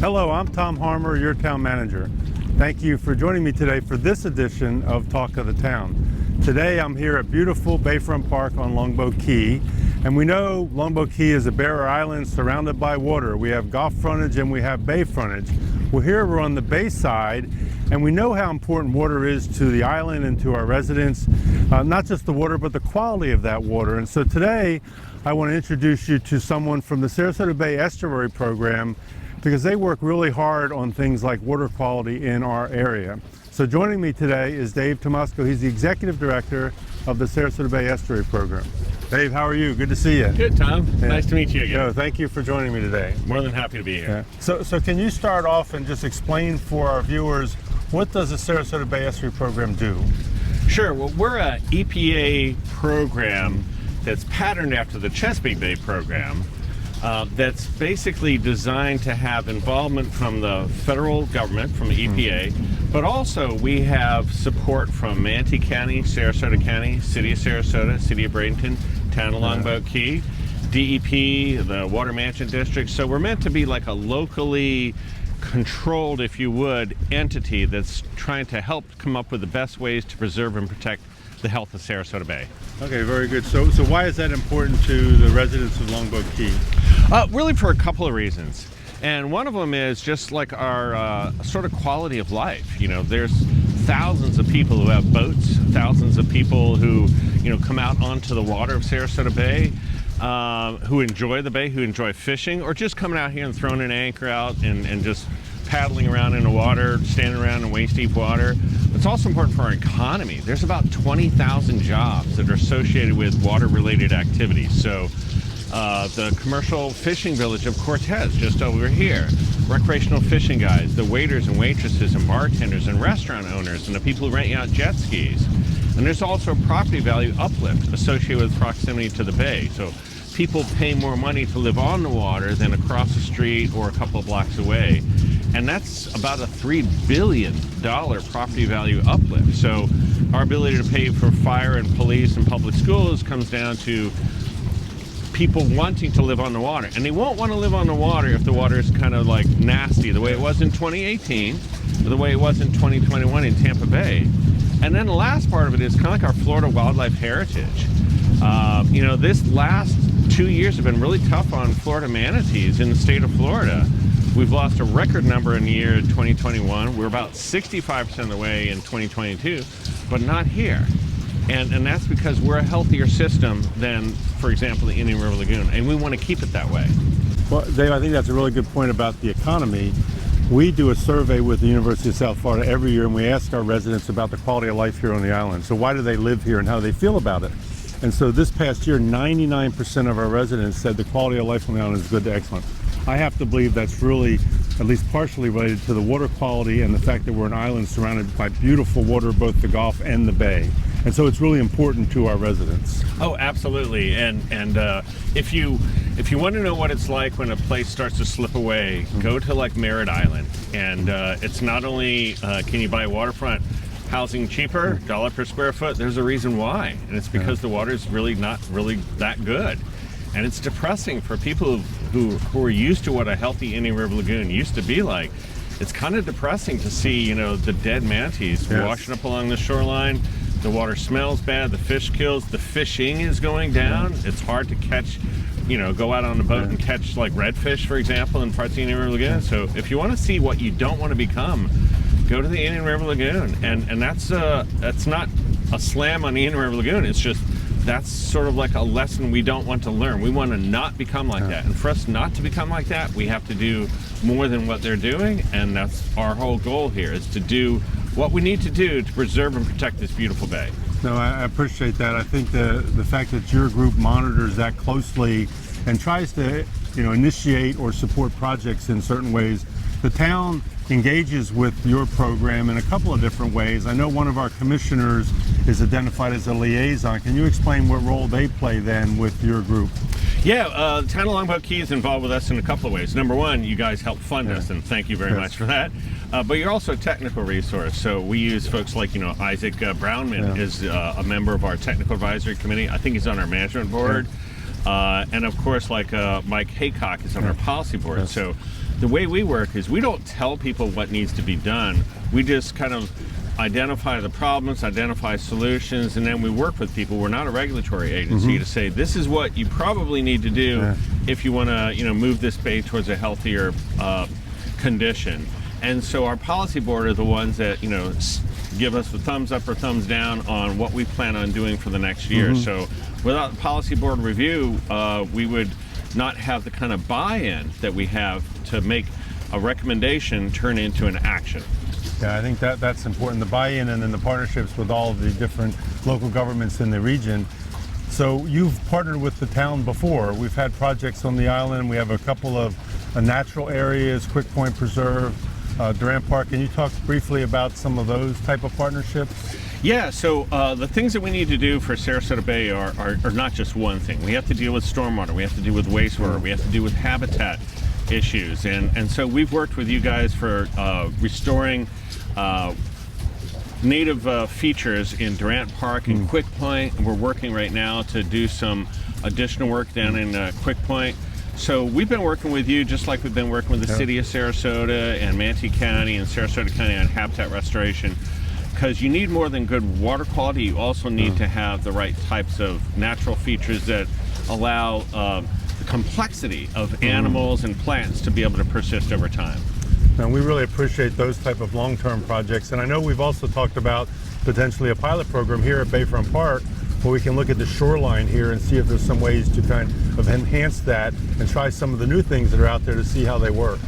Hello, I'm Tom Harmer, your town manager. Thank you for joining me today for this edition of Talk of the Town. Today I'm here at beautiful Bayfront Park on Longboat Key, and we know Longboat Key is a barrier island surrounded by water. We have golf frontage and we have bay frontage. Well, here we're on the bay side, and we know how important water is to the island and to our residents. Not just the water, but the quality of that water. And so today I want to introduce you to someone from the Sarasota Bay Estuary program, because they work really hard on things like water quality in our area. So joining me today is Dave Tomasko. He's the Executive Director of the Sarasota Bay Estuary Program. Dave, how are you? Good to see you. Good, Tom. Yeah. Nice to meet you again. Thank you for joining me today. More than happy to be here. Yeah. So can you start off and just explain for our viewers, what does the Sarasota Bay Estuary Program do? Sure. Well, we're an EPA program that's patterned after the Chesapeake Bay program. That's basically designed to have involvement from the federal government, from the EPA, but also we have support from Manatee County, Sarasota County, City of Sarasota, City of Bradenton, Town of Longboat Key, DEP, the Water Management District. So we're meant to be like a locally controlled, if you would, entity that's trying to help come up with the best ways to preserve and protect the health of Sarasota Bay. Okay, very good. So why is that important to the residents of Longboat Key? Really for a couple of reasons. And one of them is just like our sort of quality of life. You know, there's thousands of people who have boats, thousands of people who, you know, come out onto the water of Sarasota Bay, who enjoy the bay, who enjoy fishing, or just coming out here and throwing an anchor out and just paddling around in the water, standing around in waist-deep water. It's also important for our economy. There's about 20,000 jobs that are associated with water-related activities. So the commercial fishing village of Cortez, just over here, recreational fishing guys, the waiters and waitresses and bartenders and restaurant owners and the people who rent out jet skis. And there's also a property value uplift associated with proximity to the bay. So people pay more money to live on the water than across the street or a couple of blocks away. And that's about a $3 billion property value uplift. So our ability to pay for fire and police and public schools comes down to people wanting to live on the water. And they won't want to live on the water if the water is kind of like nasty, the way it was in 2018, or the way it was in 2021 in Tampa Bay. And then the last part of it is kind of like our Florida wildlife heritage. You know, this last 2 years have been really tough on Florida manatees in the state of Florida. We've lost a record number in the year 2021. We're about 65% of the way in 2022, but not here. And that's because we're a healthier system than, for example, the Indian River Lagoon, and we want to keep it that way. Well, Dave, I think that's a really good point about the economy. We do a survey with the University of South Florida every year, and we ask our residents about the quality of life here on the island. So why do they live here and how do they feel about it? And so this past year, 99% of our residents said the quality of life on the island is good to excellent. I have to believe that's really at least partially related to the water quality and the fact that we're an island surrounded by beautiful water, both the Gulf and the bay. And so it's really important to our residents. Oh, absolutely. And if you want to know what it's like when a place starts to slip away, go to like Merritt Island. And it's not only can you buy waterfront housing cheaper, $1 per square foot, there's a reason why. And it's because the water is really not really that good. And it's depressing for people who are used to what a healthy Indian River Lagoon used to be like. It's kind of depressing to see, you know, the dead manatees washing up along the shoreline. The water smells bad, the fish kills, the fishing is going down. It's hard to catch, you know, go out on a boat and catch like redfish, for example, in parts of the Indian River Lagoon. So if you want to see what you don't want to become, go to the Indian River Lagoon. And that's not a slam on the Indian River Lagoon. It's just, that's sort of like a lesson we don't want to learn. We want to not become like that. And for us not to become like that, we have to do more than what they're doing. And that's our whole goal here, is to do what we need to do to preserve and protect this beautiful bay. No, I appreciate that. I think the fact that your group monitors that closely and tries to, you know, initiate or support projects in certain ways. The town engages with your program in a couple of different ways. I know one of our commissioners is identified as a liaison. Can you explain what role they play then with your group? Yeah, the town of Longboat Key is involved with us in a couple of ways. Number one, you guys help fund us, and thank you very much for that. But you're also a technical resource. So we use folks like, you know, Isaac Brownman is a member of our technical advisory committee. I think he's on our management board. And of course, like Mike Haycock is on our policy board. So the way we work is we don't tell people what needs to be done. We just kind of identify the problems, identify solutions, and then we work with people. We're not a regulatory agency to say this is what you probably need to do if you want to, move this bay towards a healthier condition. And so our policy board are the ones that, give us the thumbs up or thumbs down on what we plan on doing for the next year. So without the policy board review, we would not have the kind of buy-in that we have to make a recommendation turn into an action. Yeah, I think that's important, the buy-in and then the partnerships with all of the different local governments in the region. So you've partnered with the town before. We've had projects on the island. We have a couple of natural areas, Quick Point Preserve, Durant Park. Can you talk briefly about some of those type of partnerships? Yeah, so the things that we need to do for Sarasota Bay are not just one thing. We have to deal with stormwater, we have to deal with wastewater, we have to deal with habitat issues. And so we've worked with you guys for restoring native features in Durant Park and Quick Point. And we're working right now to do some additional work down in Quick Point. So we've been working with you just like we've been working with the city of Sarasota and Manatee County and Sarasota County on habitat restoration. Because you need more than good water quality, you also need to have the right types of natural features that allow the complexity of animals and plants to be able to persist over time. And we really appreciate those type of long-term projects. And I know we've also talked about potentially a pilot program here at Bayfront Park where we can look at the shoreline here and see if there's some ways to kind of enhance that and try some of the new things that are out there to see how they work.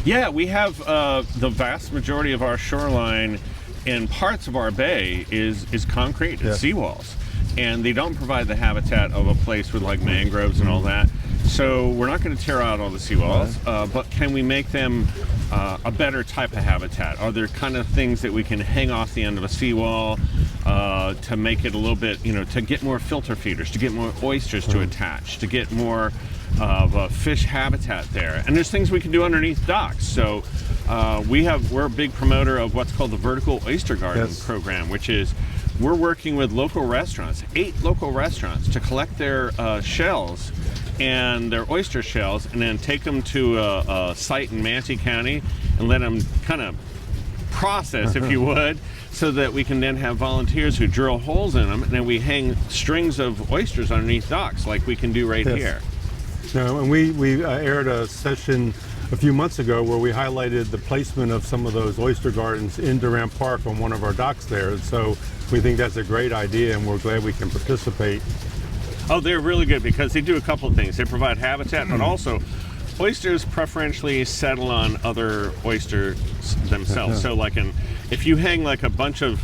Yeah, we have the vast majority of our shoreline in parts of our bay is concrete, it's seawalls. And they don't provide the habitat of a place with like mangroves and all that. So we're not going to tear out all the seawalls, but can we make them a better type of habitat? Are there kind of things that we can hang off the end of a seawall to make it a little bit, to get more filter feeders, to get more oysters to attach, to get more of a fish habitat there? And there's things we can do underneath docks. So we're a big promoter of what's called the Vertical Oyster Garden program, which is we're working with local restaurants, 8 local restaurants, to collect their shells and their oyster shells and then take them to a site in Manatee County and let them kind of process, if you would, so that we can then have volunteers who drill holes in them and then we hang strings of oysters underneath docks like we can do right here. No, and we aired a session a few months ago where we highlighted the placement of some of those oyster gardens in Durant Park on one of our docks there. And so we think that's a great idea and we're glad we can participate. Oh, they're really good because they do a couple of things. They provide habitat, but also oysters preferentially settle on other oysters themselves. So like if you hang like a bunch of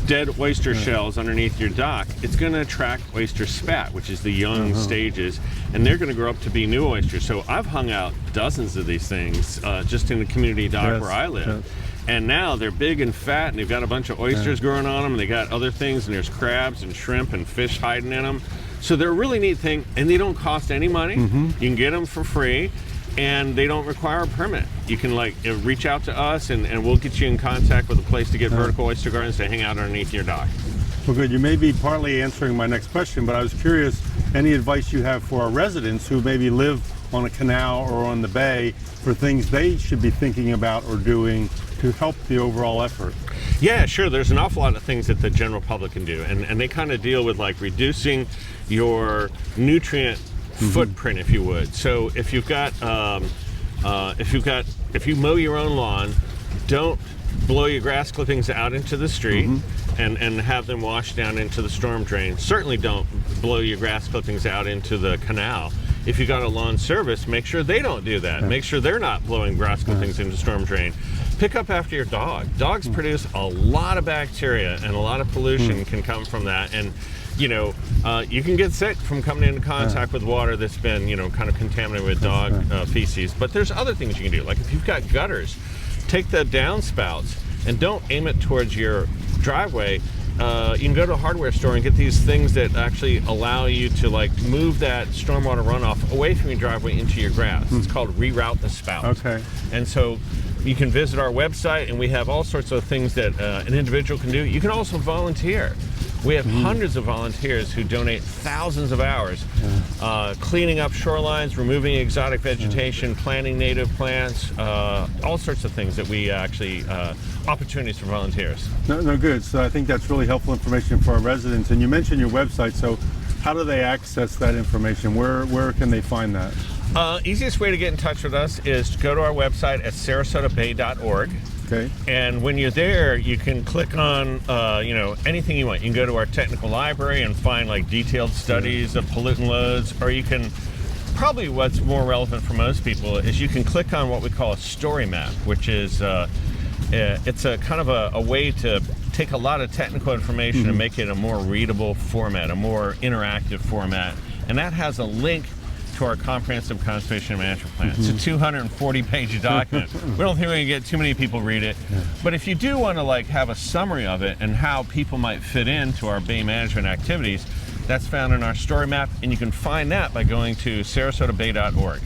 dead oyster shells underneath your dock, it's going to attract oyster spat, which is the young stages, and they're going to grow up to be new oysters. So I've hung out dozens of these things just in the community dock where I live. And now they're big and fat, and they've got a bunch of oysters growing on them, and they got other things, and there's crabs and shrimp and fish hiding in them. So they're a really neat thing, and they don't cost any money. You can get them for free, and they don't require a permit. You can reach out to us, and we'll get you in contact with a place to get vertical oyster gardens to hang out underneath your dock. Well, good. You may be partly answering my next question, but I was curious, any advice you have for our residents who maybe live on a canal or on the bay for things they should be thinking about or doing to help the overall effort? Yeah, sure. There's an awful lot of things that the general public can do, and they kind of deal with like reducing your nutrient footprint, if you would. So if you've got, if you mow your own lawn, don't blow your grass clippings out into the street and have them wash down into the storm drain. Certainly don't blow your grass clippings out into the canal. If you got a lawn service, make sure they don't do that. Make sure they're not blowing grass clippings into storm drain. Pick up after your dog. Dogs produce a lot of bacteria and a lot of pollution can come from that. And you can get sick from coming into contact with water that's been, kind of contaminated with dog feces. But there's other things you can do. Like if you've got gutters, take the downspouts and don't aim it towards your driveway. You can go to a hardware store and get these things that actually allow you to move that stormwater runoff away from your driveway into your grass. It's called Reroute the Spout. Okay. And so you can visit our website, and we have all sorts of things that an individual can do. You can also volunteer. We have hundreds of volunteers who donate thousands of hours cleaning up shorelines, removing exotic vegetation, planting native plants, all sorts of things that we actually, opportunities for volunteers. No, good. So I think that's really helpful information for our residents. And you mentioned your website, so how do they access that information? Where can they find that? Easiest way to get in touch with us is to go to our website at sarasotobay.org. Okay. And when you're there, you can click on, anything you want. You can go to our technical library and find like detailed studies of pollutant loads, or you can, probably what's more relevant for most people is you can click on what we call a story map, which is, it's a kind of a way to take a lot of technical information and make it a more readable format, a more interactive format. And that has a link to our comprehensive conservation and management plan. It's a 240-page document. We don't think we're gonna get too many people read it, but if you do want to like have a summary of it and how people might fit into our bay management activities, that's found in our story map, and you can find that by going to sarasotobay.org.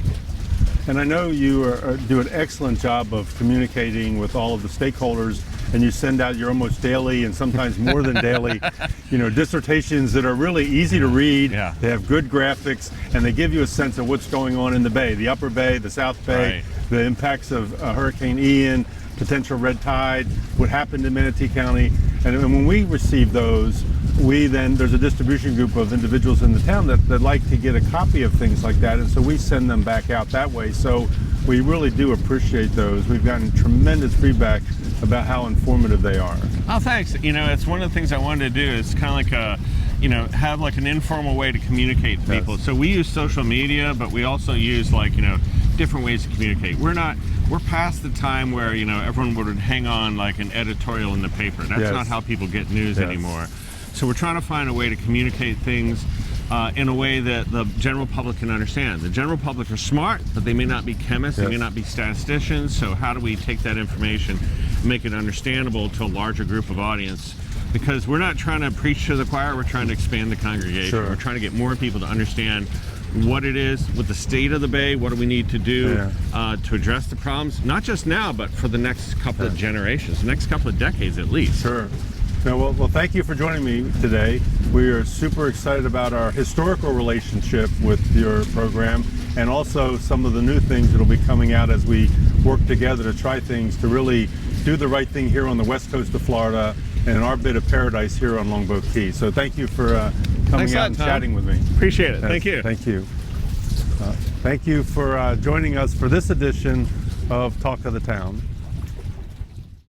And I know you do an excellent job of communicating with all of the stakeholders, and you send out your almost daily and sometimes more than daily, dissertations that are really easy to read. Yeah. They have good graphics, and they give you a sense of what's going on in the bay, the Upper Bay, the South Bay, Right. the impacts of Hurricane Ian, potential red tide, what happened in Manatee County. And when we receive those, there's a distribution group of individuals in the town that like to get a copy of things like that, and so we send them back out that way. So we really do appreciate those. We've gotten tremendous feedback about how informative they are. Oh, thanks. It's one of the things I wanted to do is kind of like have like an informal way to communicate to people. So we use social media, but we also use different ways to communicate. We're past the time where, everyone would hang on like an editorial in the paper. That's not how people get news anymore. So we're trying to find a way to communicate things in a way that the general public can understand. The general public are smart, but they may not be chemists, they may not be statisticians, so how do we take that information and make it understandable to a larger group of audience? Because we're not trying to preach to the choir, we're trying to expand the congregation. Sure. We're trying to get more people to understand what it is, with the state of the bay, what do we need to do to address the problems, not just now, but for the next couple of generations, the next couple of decades at least. Sure. No, well, thank you for joining me today. We are super excited about our historical relationship with your program, and also some of the new things that will be coming out as we work together to try things to really do the right thing here on the west coast of Florida and in our bit of paradise here on Longboat Key. So thank you for coming out and chatting with me. Appreciate it. Thank you. Thank you. Thank you for joining us for this edition of Talk of the Town.